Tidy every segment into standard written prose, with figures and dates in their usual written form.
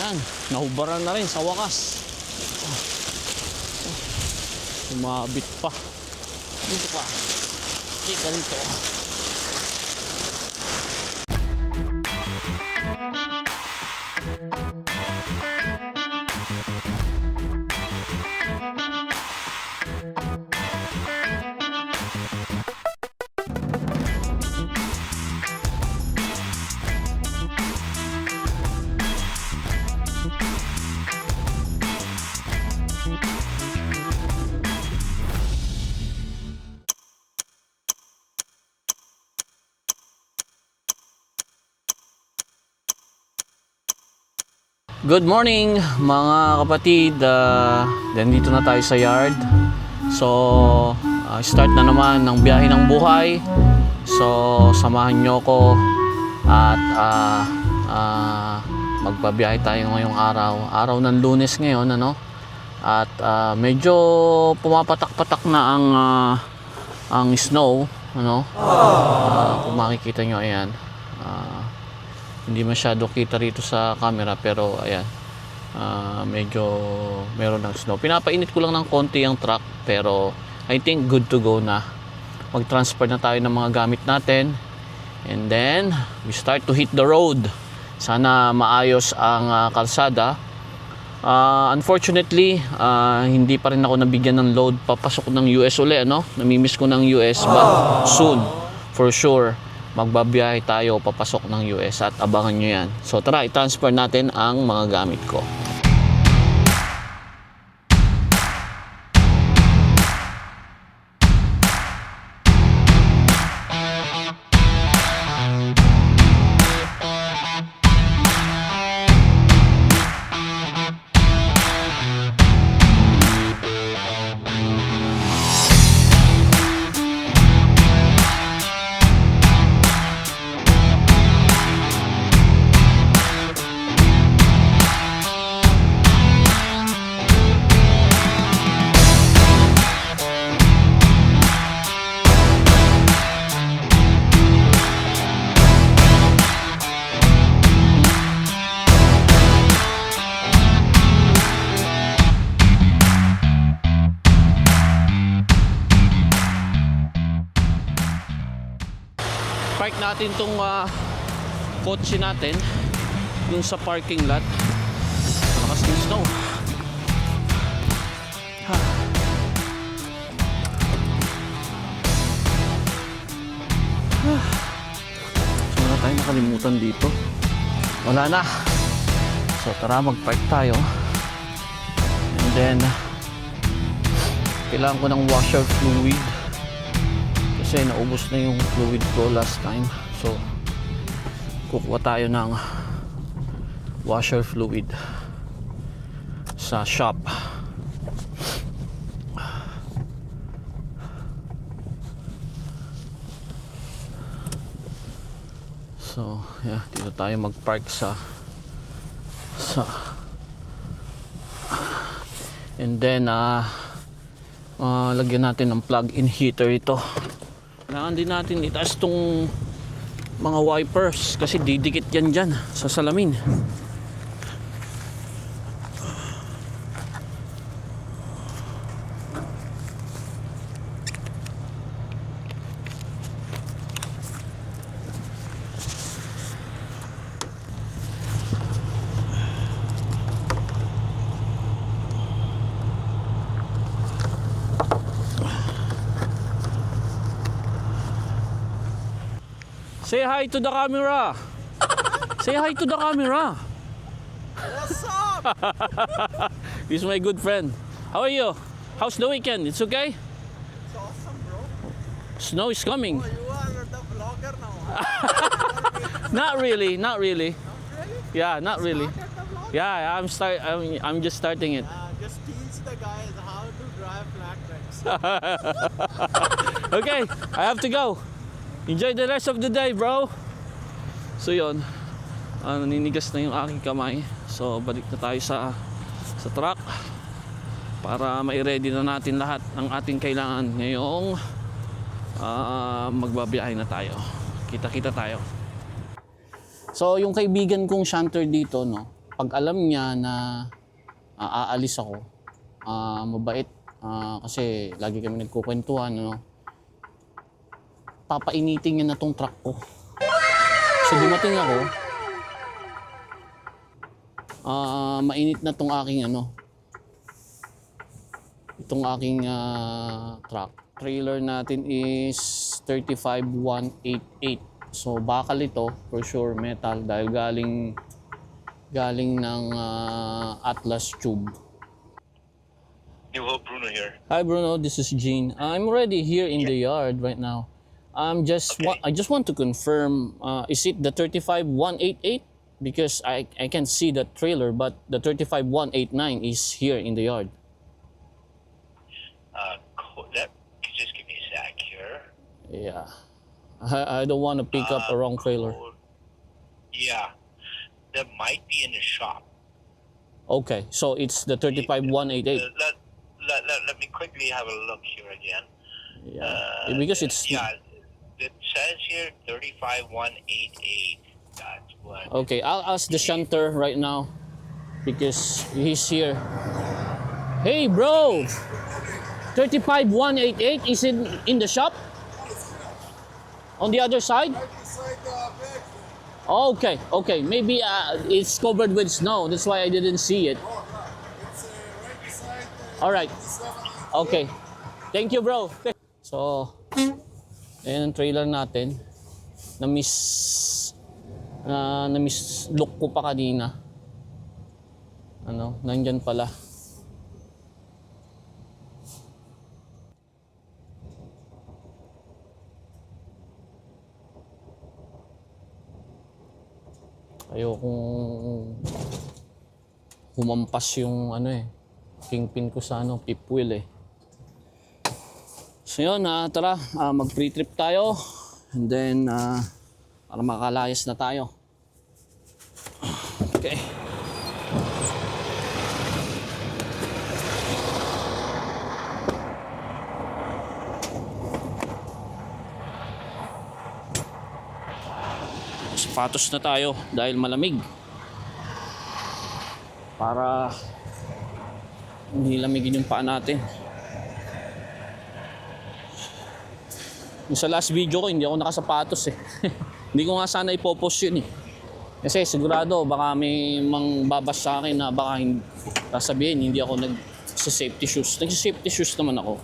Ayan, nahubaran na rin sa wakas. Sumabit pa. Dito pa. Ika dito. Good morning mga kapatid, nandito na tayo sa yard. So start na naman ng biyahe ng buhay. So samahan nyo ko at magbabiyahe tayo ngayong araw ng Lunes ngayon, ano? At medyo pumapatak-patak na ang snow, ano? Kung makikita nyo, ayan. Hindi masyado kita rito sa camera, pero ayan, medyo meron ng snow. Pinapainit ko lang ng konti ang truck, pero I think good to go na. Mag-transfer na tayo ng mga gamit natin, and then we start to hit the road. Sana maayos ang kalsada. Unfortunately, hindi pa rin ako nabigyan ng load papasok ng US uli, ano? Namimiss ko ng US, but soon, for sure, magbabiyahe tayo papasok ng US at abangan nyo yan. So tara, i-transfer natin ang mga gamit ko. Park natin tong kotse natin dun sa parking lot. Lakas ng snow. So wala tayong nakalimutan dito. Wala na. So tara, mag-park tayo. And then kailangan ko ng washer fluid kasi naubos na yung fluid ko last time. So kukuha tayo ng washer fluid sa shop. So yeah, dito tayo mag-park sa and then lagyan natin ng plug-in heater ito. Kailangan din natin itaas tong mga wipers kasi didikit yan dyan sa salamin. Say hi to the camera. Say hi to the camera. What's up? This is my good friend. How are you? How's the weekend? It's okay? It's awesome, bro. Snow is coming. Oh, you are the vlogger now. Not really, not really. Not really? Yeah, not really. Started the vlog? Yeah, I'm just starting it. Just teach the guys how to drive flat tracks. Okay, I have to go. Enjoy the rest of the day, bro. So yun, naninigas na yung aking kamay. So balik na tayo sa truck para mai-ready na natin lahat ng ating kailangan ngayong magbabiyahe na tayo. Kita-kita tayo. So yung kaibigan kong shunter dito, no, pag alam niya na aalis ako, mabait, kasi lagi kami nagkukwentuhan, ano, papainitin niya na tong truck ko. So dumating ako, mainit na tong aking itong aking truck. Trailer natin is 35188. So bakal ito, for sure metal, dahil galing ng Atlas Tube. Hello, Bruno here. Hi Bruno, this is Gene. I'm already here in the yard right now. I just want to confirm, is it the 35188? Because I can see the trailer, but the 35189 is here in the yard. Just give me a sec here. Yeah. I don't want to pick up a wrong trailer. Yeah, that might be in the shop. Okay, so it's the 35188. Let me quickly have a look here again. Yeah. Because it's yeah, it says here 35188. That's what. okay. I'll ask the shunter right now because he's here. Hey, bro. 35188 is in the shop? On the other side? Okay, okay. Maybe it's covered with snow. That's why I didn't see it. All right. Okay. Thank you, bro. So, ayan ang trailer natin. Na-miss look ko pa kanina. Nandyan pala. Ayokong humampas yung kingpin ko sa fifth wheel eh. So yun, tara, mag pre-trip tayo and then para makalayas na tayo. Okay. Sapatos na tayo dahil malamig. Para hindi lamigin yung paa natin. Yung sa last video ko, hindi ako nakasapatos eh. Hindi ko nga sana ipopost yun eh. Kasi sigurado baka may mangbabas sa akin na baka sasabihin hindi ako nag-safety shoes. Nag-safety shoes naman ako.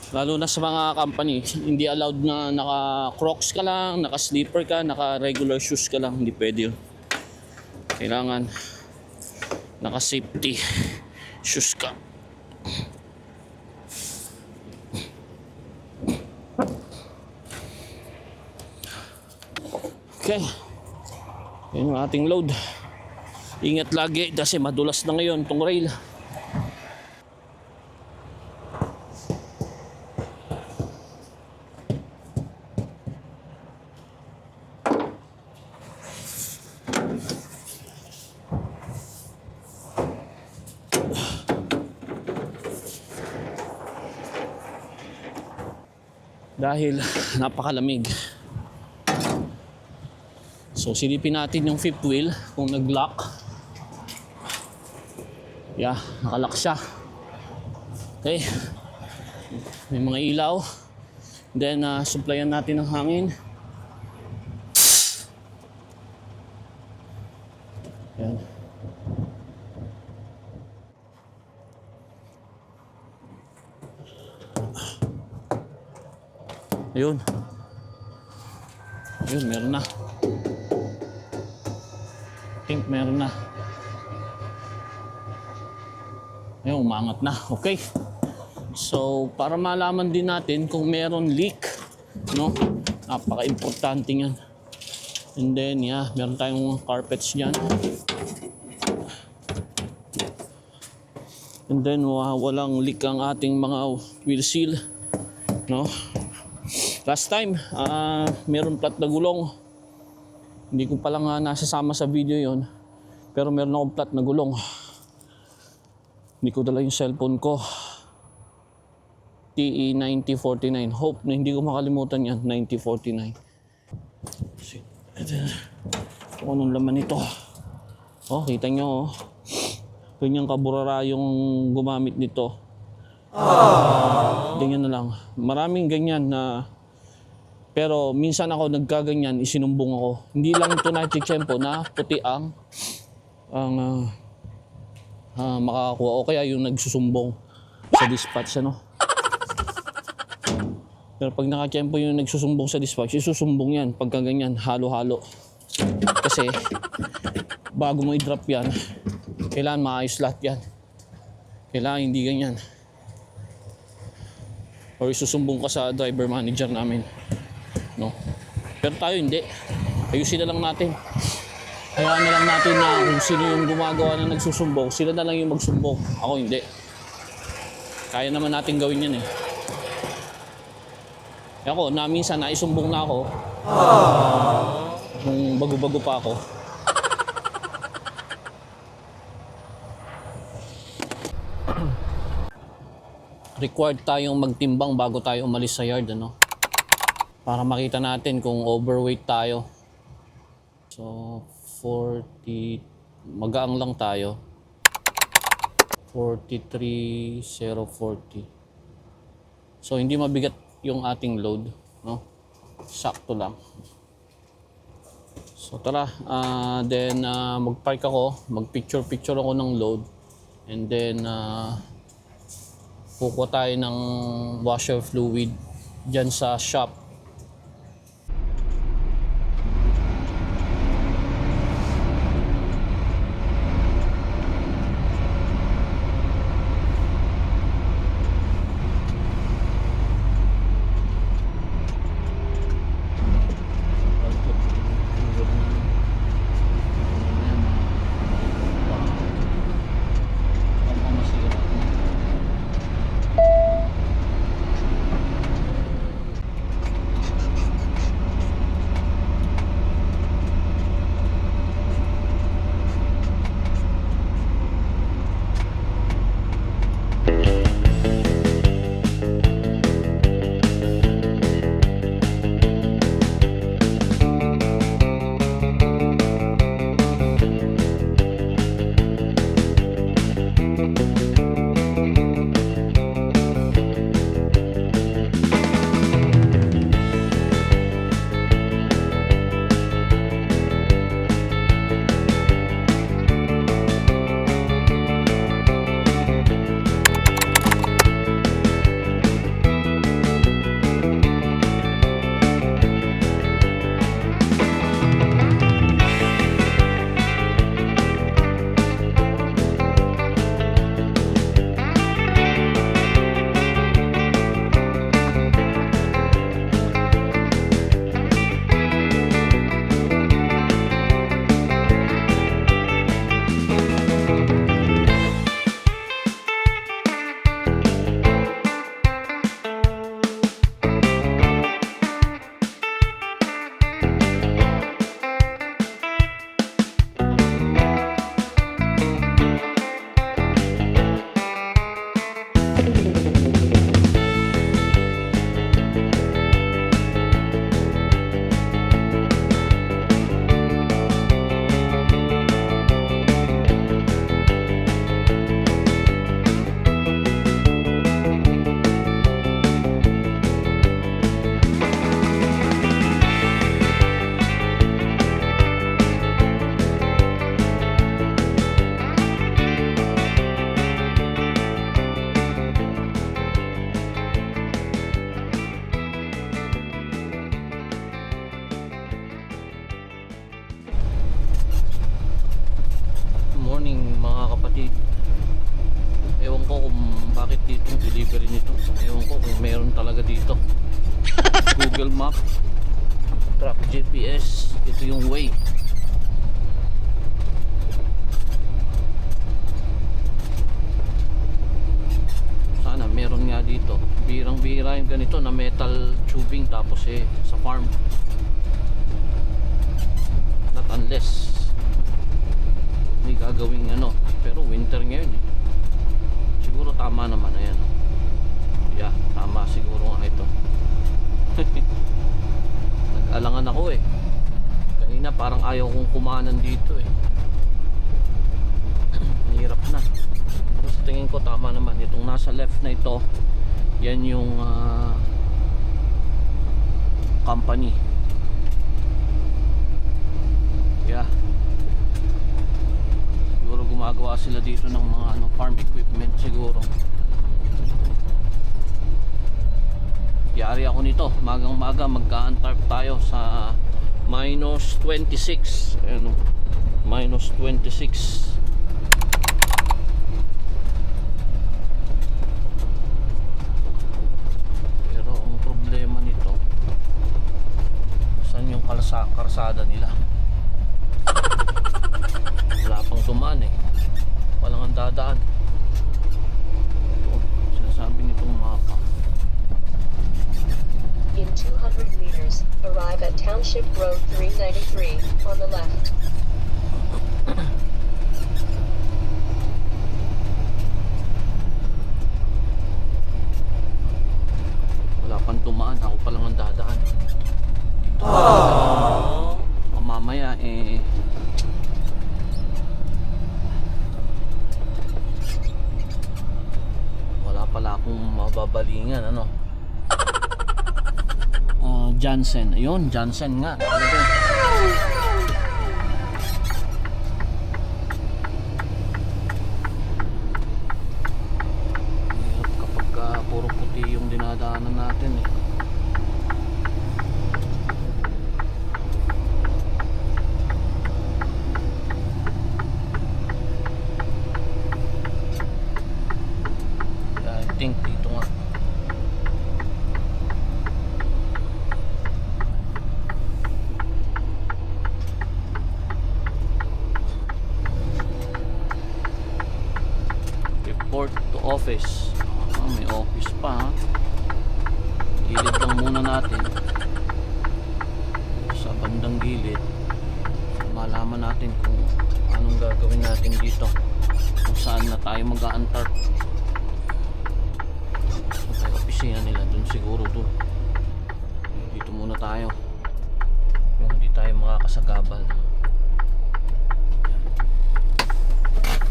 Lalo na sa mga company, hindi allowed na naka-crocs ka lang, naka-slipper ka, naka-regular shoes ka lang. Hindi pwede yun. Kailangan naka-safety shoes ka. Okay. Yun yung ating load. Ingat lagi kasi madulas na ngayon itong rail. Dahil napakalamig. So silipin natin yung fifth wheel kung nag-lock. Yeah, naka-lock siya. Okay. May mga ilaw. Then supplyan natin ng hangin. Yan. Ayun. Ayun, meron na. Think meron na. Ayun, umangat na. Okay. So, para malaman din natin kung meron leak, no? Napaka-importante yan. And then, yeah, meron tayong carpets dyan. And then, walang leak ang ating mga wheel seal, no? Last time, meron plat na gulong. Hindi ko palang nasasama sa video yon. Pero meron akong plat na gulong. Hindi ko dala yung cellphone ko. TE 9049. Hope na hindi ko makalimutan yan. 9049. Kung anong laman nito. Oh, kita nyo, oh. Ganyang kaburara yung gumamit nito. Ganyan na lang. Maraming ganyan na... Pero minsan ako nagkaganyan, isinumbong ako. Hindi lang ito na-tiyempo na puti ang makakakuha. O kaya yung nagsusumbong sa dispatch, ano. Pero pag nakatiyempo yung nagsusumbong sa dispatch, isusumbong yan. Pagka ganyan, halo-halo. Kasi, bago mo i-drop yan, kailangan maayos lahat yan. Kailangan hindi ganyan. Or isusumbong ka sa driver manager namin. No? Pero tayo hindi. Ayusin na lang natin. Hayaan na lang natin na kung sino yung gumagawa na nagsusumbong, sila na lang yung magsumbong. Ako hindi. Kaya naman natin gawin yan eh. Ako, minsan naisumbong na ako. Kung bago-bago pa ako. Required tayong magtimbang bago tayo umalis sa yard, ano? Para makita natin kung overweight tayo. So, 40, magaang lang tayo. 43,040. So, hindi mabigat yung ating load, no? Sakto lang. So, tara. Then, mag-park ako. Mag-picture ako ng load. And then, kukuha tayo ng washer fluid dyan sa shop. delivery nito. Ewan ko kung meron talaga dito. Google Map, Track GPS, ito yung way. Sana meron nga dito. Birang-bira yung ganito na metal tubing, tapos sa farm. Not unless may gagawing ano, pero winter ngayon eh. Siguro tama naman, ayan. Yeah, tama siguro nga ito. Nag-alangan ako eh. Kanina parang ayaw kong kumanan dito eh. Hirap na. Pero sa tingin ko tama naman. Itong nasa left na ito, yan yung company. Yeah. Siguro gumagawa sila dito ng mga farm equipment siguro. Yari ako nito. Magang maga magka-antarp tayo sa minus 26. Ano? Minus 26. Pero ang problema nito, saan yung karsada nila? Wala pang tumaan eh. Walang ang dadaan. Ito, sinasabi nitong mapa. In 200 meters, arrive at Township Road 393 on the left. Wala pang tumaan. Ako pa lang ang dadaan. Dito. Mamaya eh wala pala akong mababalingan ano. Jansen, ayun, Jansen nga. Hirap kapag puro puti yung dinadaanan natin eh. I think dito nga. Report to office. May office pa ha. Gilid lang muna natin. Sa bandang gilid, malaman natin kung anong gagawin natin dito. Kung saan na tayo mag-a-antarp. May opisina nila dun siguro dun. Dito muna tayo. Yung hindi tayo makakasagabal.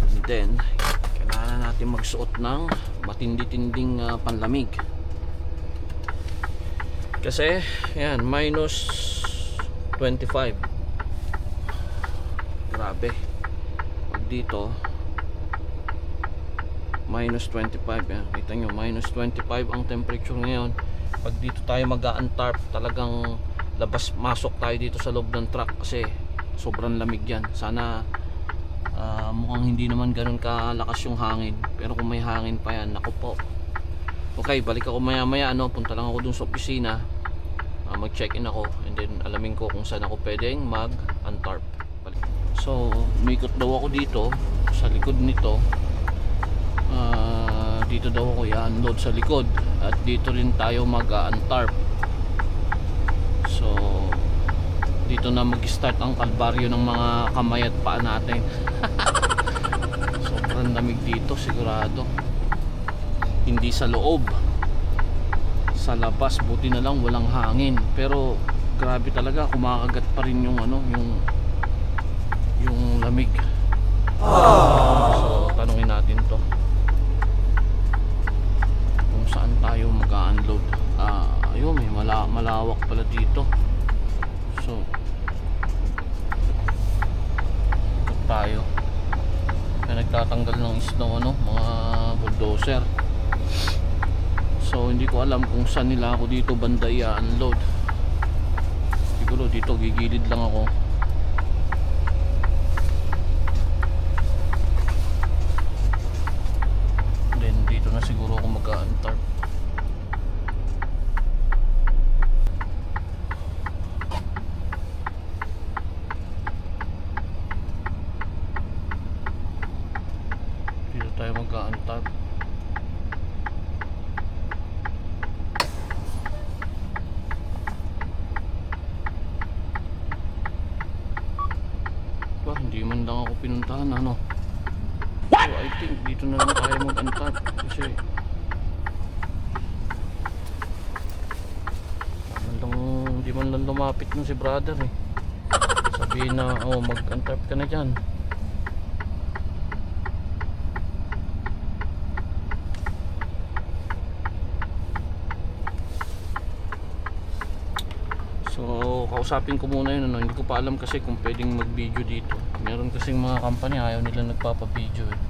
And then kailangan natin magsuot ng matindi-tinding panlamig. Kasi yan, minus 25. Grabe. Pag dito minus 25 yan. Kita nyo, minus 25 ang temperature ngayon. Pag dito tayo mag-a-antarp, talagang labas-masok tayo dito sa loob ng truck kasi sobrang lamig yan. Sana mukhang hindi naman ganun kalakas yung hangin. Pero kung may hangin pa yan, naku po. Okay, balik ako maya maya punta lang ako dun sa opisina. Mag check in ako and then alamin ko kung saan ako pwedeng mag-antarp. So umikot daw ako dito sa likod nito. Dito daw ako i-unload sa likod at dito rin tayo mag-antarp. So dito na mag-start ang kalbaryo ng mga kamay at paa natin. Sobrang lamig dito sigurado. Hindi sa loob, sa labas buti na lang walang hangin, pero grabe talaga, kumakagat pa rin yung yung lamig. So tanungin natin to kung saan tayo mag-unload. Ayun, may malawak pala dito. So ikot tayo. Kaya nagtatanggal ng snow mga bulldozer. So hindi ko alam kung saan nila ako dito banda i-unload. Siguro dito gigilid lang ako. Then dito na siguro ako mag-a-antarp. Dito tayo mag-a-antarp. Hindi man lang ako pinuntahan So I think dito na lang tayo mag-antarp kasi hindi man lang lumapit nun si brother Sabihin na, oh, mag-antarp ka na dyan. So, kausapin ko muna yun, ano. Hindi ko pa alam kasi kung pwedeng mag-video dito. Meron kasing mga company, ayaw nila nagpapa-video eh.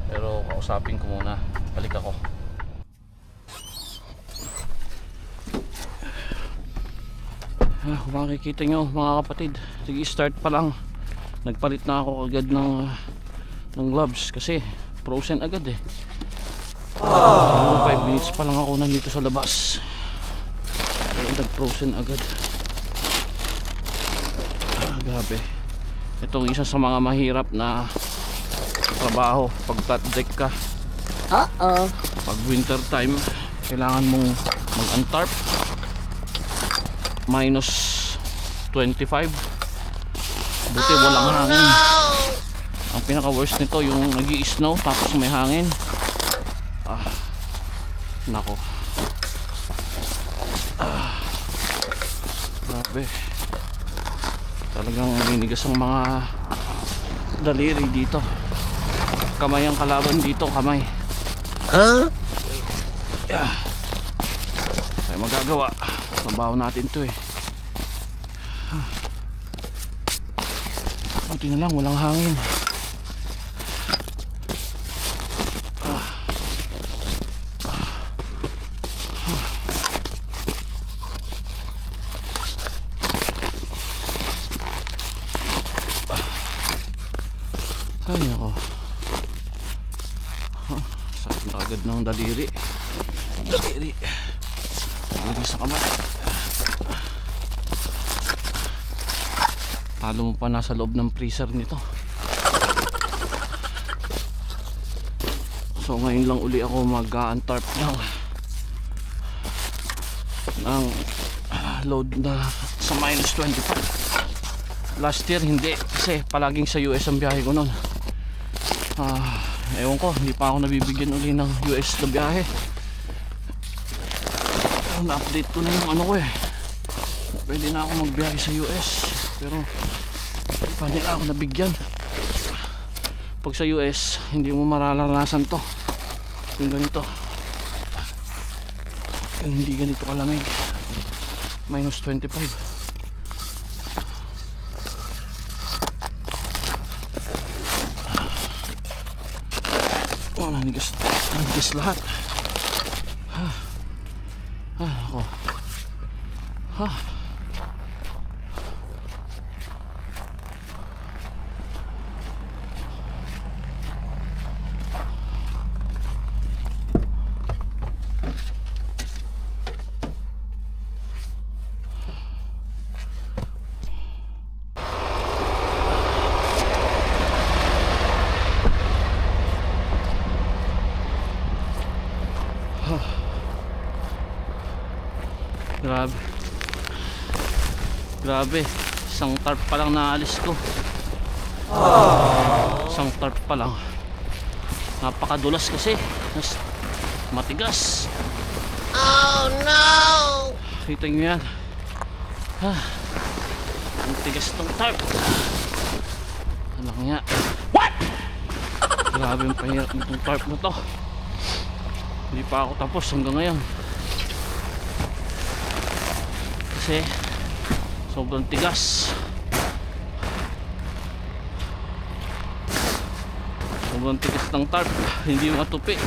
Pero kausapin ko muna. Balik ako. Kung makikita nyo mga kapatid, sige, start pa lang, nagpalit na ako agad ng gloves kasi frozen agad eh. 5 minutes pa lang ako nandito sa labas, pero nag-frozen agad. Grabe, itong isa sa mga mahirap na trabaho pag flat deck ka. Pag winter time, kailangan mong mag-antarp, minus 25. Buti walang hangin. Ang pinaka worst nito yung nag-i-snow tapos may hangin. Nako, grabe, talagang ninigas ang mga daliri dito. Kamay ang kalaban dito, kamay. Ay magagawa, trabaho natin to eh. Buti na lang walang hangin. Ay nako, sakit na agad ng daliri. Daliri sa kamay. Talo mo pa nasa loob ng freezer nito. So ngayon lang uli ako mag-antarp ng load na sa minus 25. Last year hindi, kasi palaging sa US ang biyahe ko nun. Ewan ko, hindi pa ako nabibigyan uli ng US na biyahe. Na-update ko na yung ano ko eh, pwede na ako magbiyahe sa US, pero hindi pa nila ako nabigyan. Pag sa US hindi mo mararanasan to, yung ganito, yung hindi ganito kalamig, minus 25. Oh, nanigas lahat. Ako. Grabe, isang tarp pa lang naalis ko. Isang tarp pa lang. Napakadulas kasi, matigas. Oh no! Kita nyo yan. Ang tigas tong tarp. Ano nga? What? Grabe ang pahirap nitong tarp na to. Hindi pa ako tapos hanggang ngayon. Kasi sobrang tigas. Sobrang tigas ng tarp, hindi matupi.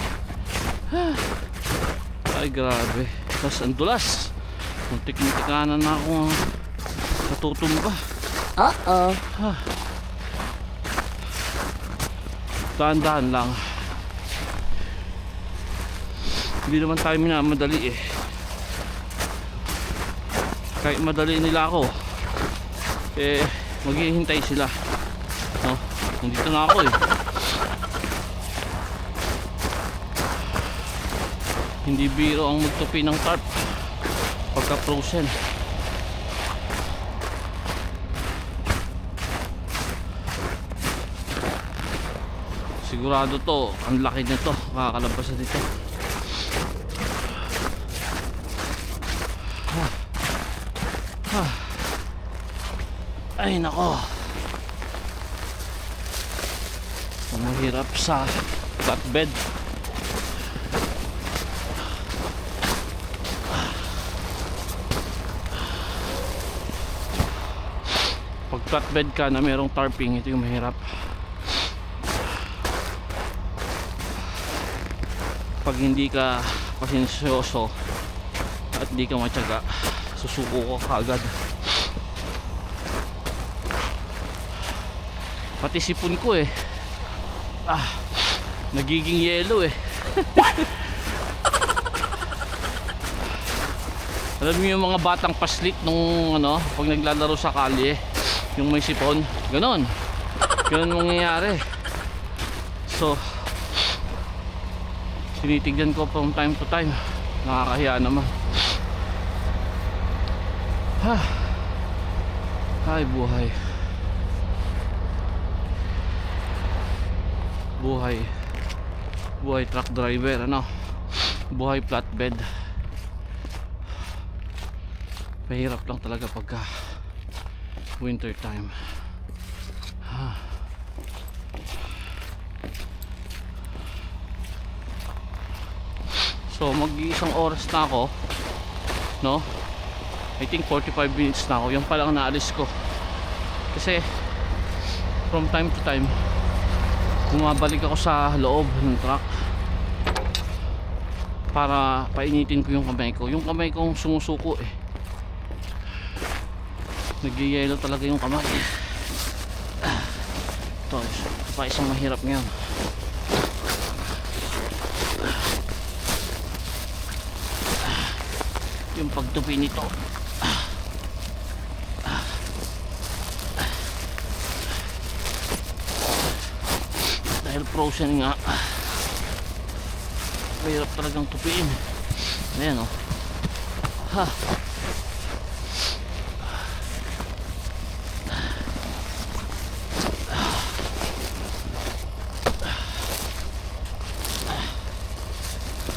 Ay grabe. Tapos ang dulas, muntik-muntikanan na ako natutumba. Dahan-dahan lang. Hindi naman tayo minamadali eh. Kahit madali nila ako, eh maghihintay sila, no? Nandito na ako eh. Hindi biro ang magtupi ng tarp pagka frozen. Sigurado to, ang laki nito, makakalabasan nito. Ay nako, mahirap sa flatbed. Pag flatbed ka na merong tarping, ito yung mahirap. Pag hindi ka pasensyoso at hindi ka matyaga, susuko ka kaagad. Pati sipon ko nagiging yellow Alam mo yung mga batang paslit nung pag naglalaro sa kalye, yung may sipon, ganon mangyayari. So tinitignan ko from time to time, nakakahiya naman. Ay buhay, buhay truck driver, buhay flatbed. Mahirap lang talaga pagka winter time. So mag-iisang oras na ako, I think 45 minutes na ako. Yung palang naalis ko kasi from time to time bumabalik ako sa loob ng truck para painitin ko yung kamay ko. Yung kamay kong sumusuko nagyayelo talaga yung kamay. Ito pa isang mahirap ngayon. Yung pagtupi nito. Dahil frozen nga, mahirap talagang tupiin. Ayan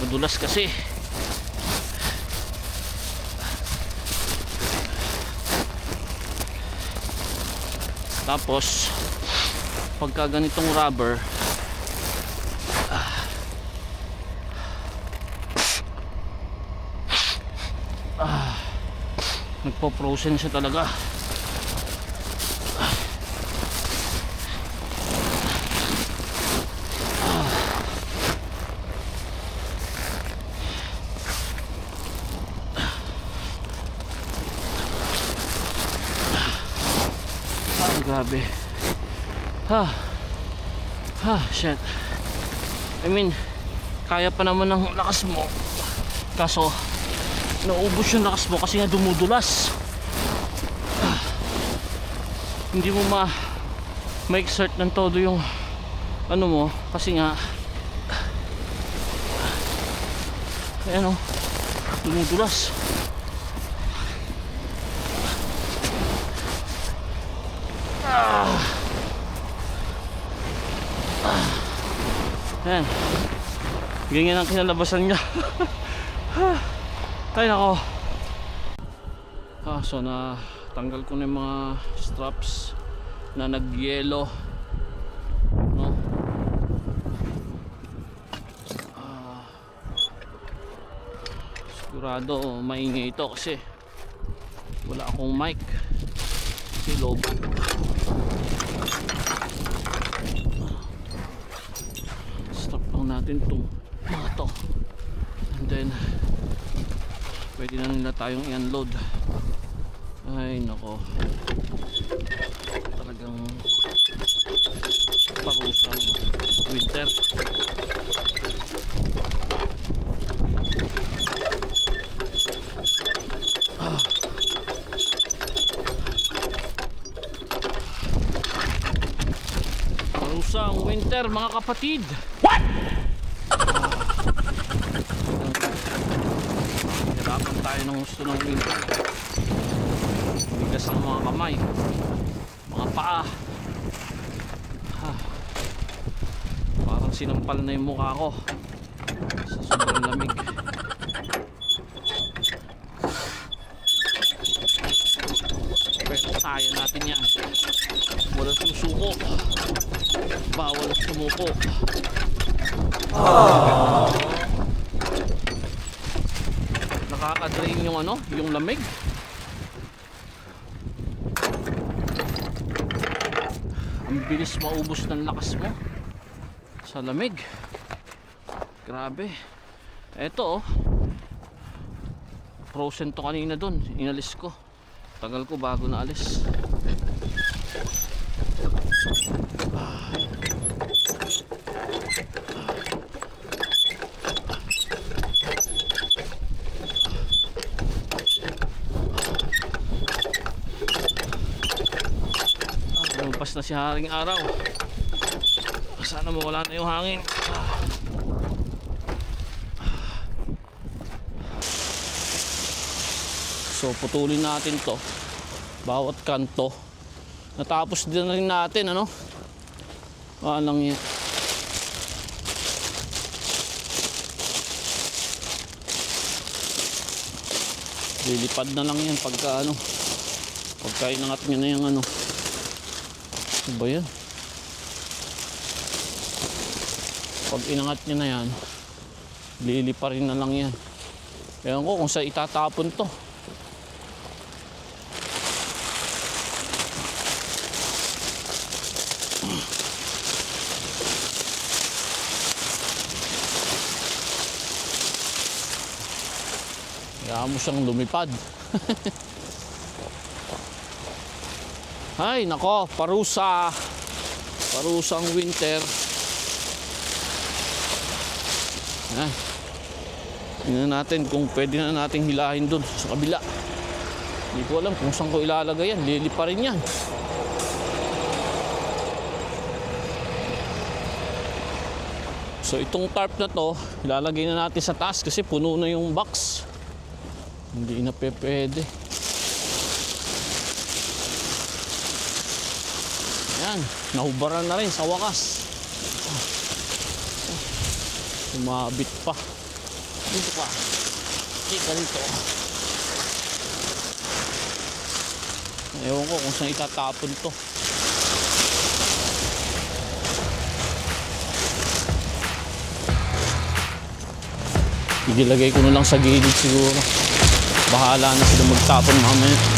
madulas kasi. Tapos pagka ganitong rubber, nagpo-frozen siya talaga. Grabe. Shit. I mean, kaya pa naman ng lakas mo. Kaso, naubos yung lakas mo kasi nga dumudulas. Hindi mo ma-exert ng todo yung mo kasi nga dumudulas. Ayan, ganyan ang kinalabasan niya. Ay nako. So na tanggal ko na yung mga straps na nagyelo, sigurado maingay ito kasi wala akong mic kasi lobat. Stop lang natin itong mga to, and then pwede na nila tayong i-unload. Ay nako, talagang parusang winter. Parusang winter mga kapatid. What? Hirapan tayo ng gusto ng winter. Bigas ang mga kamay, mga paa. Parang sinampal na yung mukha ko sa sobrang lamig. Pero Kaya natin yan. Walang susuko. Bawal sumuko. Nakaka-drain yung ano, yung lamig. Ang bilis maubos ng lakas mo sa lamig. Grabe. Eto oh. Frozen to kanina dun. Inalis ko. Tagal ko bago naalis. Lumpas na si Haring Araw. Sana mawala na yung hangin. So putulin natin to bawat kanto. Natapos din na rin natin ano. Walang yan. Lilipad na lang yan pagka ano. Pagka inangat nyo na yung ano. Ano ba yan? Pag inangat nyo na yan, liliparin na lang yan. Ewan ko kung saan itatapon to. Kaya mo siyang lumipad. Ay, nako, parusa. Parusang winter. Yan. Tingnan natin kung pwede na nating hilahin dun sa kabila. Hindi ko alam kung saan ko ilalagay yan. Liliparin yan. So itong tarp na to, ilalagay na natin sa taas kasi puno na yung box. Hindi na pwede. Ayan, nahubaran na rin sa wakas. Sumabit pa. Dito pa. Dito dito. Ewan ko kung saan itatapon to. Igilagay ko na lang sa gilid siguro. Bahala na sila magtapon mamaya.